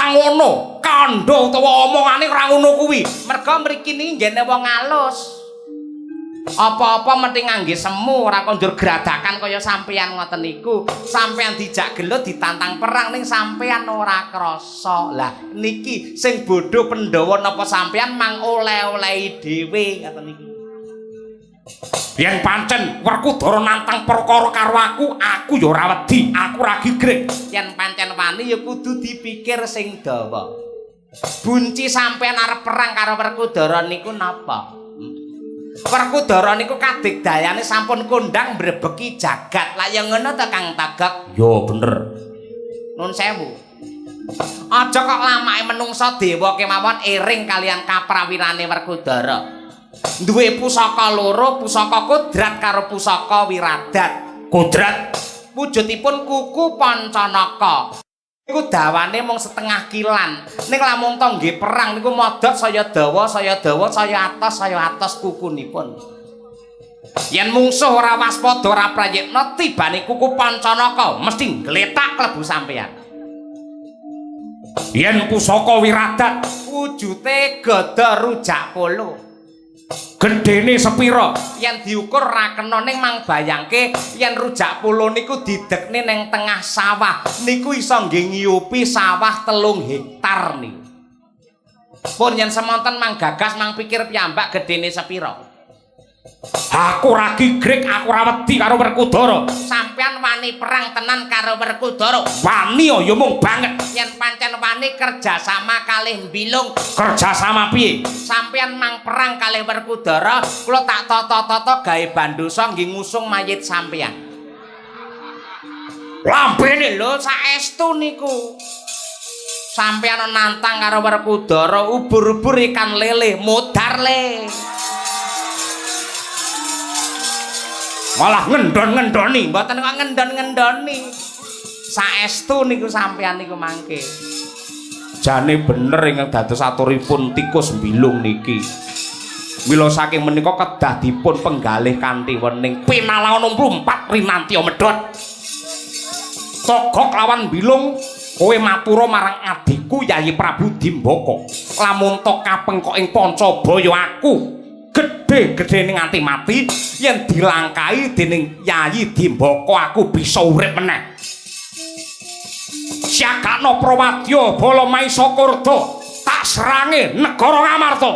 ora ngono. Kandha utawa omongane ora ngono kuwi. Mergo mriki niki nggene wong alus. Apa-apa mesti ngangge semu, ora konjur gradakan kaya sampeyan ngoten niku. Sampeyan dijak gelut ditantang perang ning sampeyan ora krasa. Lah niki sing bodho Pandhawa napa sampeyan mang oleh-olehi dhewe ngoten niki. Yen pancen Werkudara nantang perkara karo aku ya ora wedi, aku ora gigrek. Yen pancen wani ya kudu dipikir sing dawa. Bunci sampeyan arep perang karo Werkudara niku napa? Werkudara niku kadigdayane sampun kondang mbrebeki jagat. Lah ya ngono ta Kang Tagak? Yo bener. Nun sewu. Aja kok lamake menungsa dewa kemawon iring kalian kaprawirane Werkudara. Duwe pusaka loro, pusaka Kodrat karo pusaka Wiradat. Kodrat wujudipun kuku Pancanaka. Niku dawane mung setengah kilan. Ning lamun to nggih perang niku modot saya dawa, saya atos kukunipun. Yen mungsuh ora waspada ora prayitna tibane kuku Pancanaka mesti gletak klebu sampeyan. Yen pusaka Wiradat wujude gada rujak polo. Gedene sepira yen diukur ra kena ning mang bayangke yen rujak polo niku didekne ning tengah sawah niku iso nggih ngiyupi sawah 3 hektar niku. Pun yen semonten mang gagas mang pikir piyambak gedene sepira. Aku ora gigrek, aku ora wedi karo Werkudara. Sampeyan wani perang tenan karo Werkudara. Wani ya mung banget. Yen pancen wani kerjasama kalih Mbilung. Kerjasama piye? Sampeyan mang perang kalih Werkudara, kula tak tata-tata gawe bandosa nggih ngusung mayit sampeyan. Lambene lho saestu niku. Sampeyan nantang karo Werkudara ubur-ubur ikan lele, modar le. Malah ngendon-ngendoni, mboten kok ngendon-ngendoni. Saestu niku sampeyan niku mangke. Jane bener ingkang dados aturipun tikus Mbilung niki. Mila saking menika kedah dipun penggalih kanthi wening pinalawan 24 rinantya medhot. Togok lawan Mbilung kowe matura marang adikku Yayi Prabu Dimbaka. Lamun to kapeng kok ing Pancabaya aku gedhe-gedhene nganti mati yen dilangkai dening Yayi Dimbaka aku bisa urip meneh. Syakana Prawadya bala Maisa Kurda tak serange negara Ngamarta.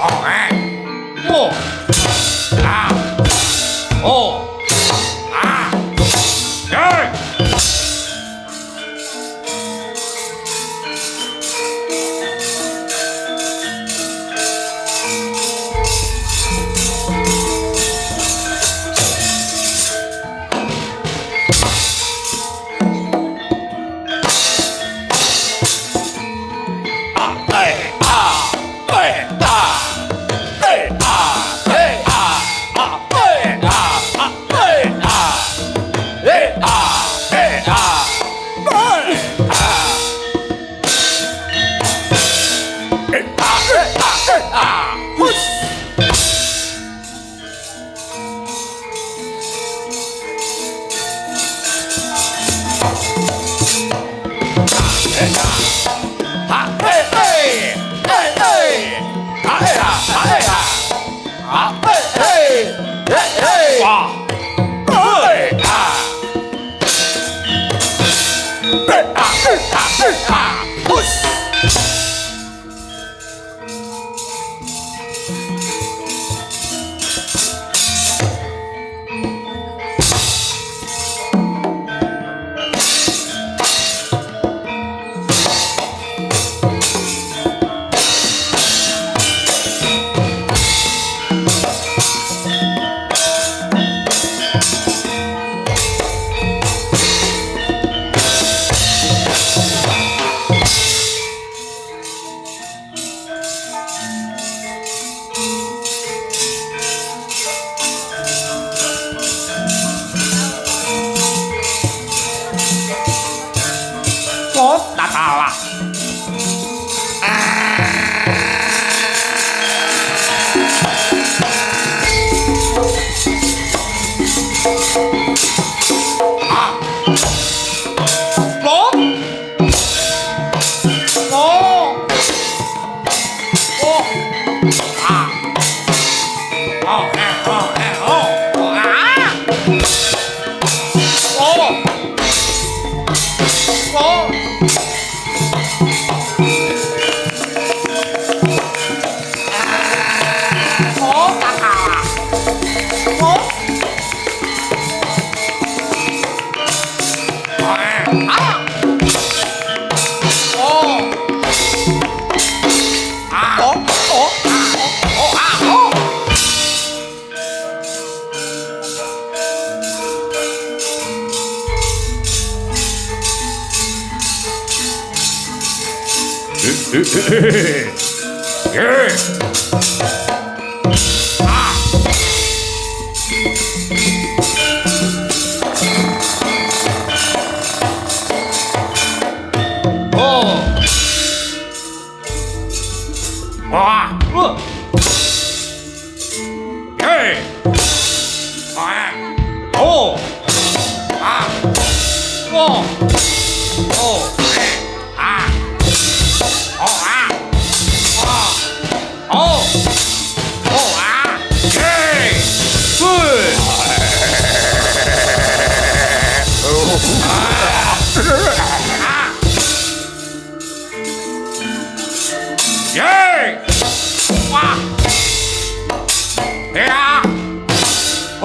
Oh,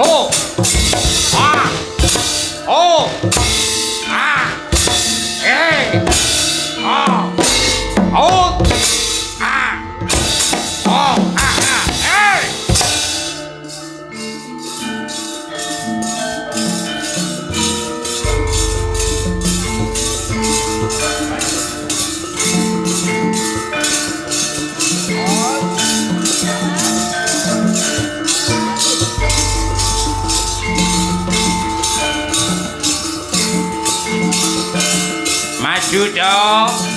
oh, ah, oh, ah, hey. Maju dong.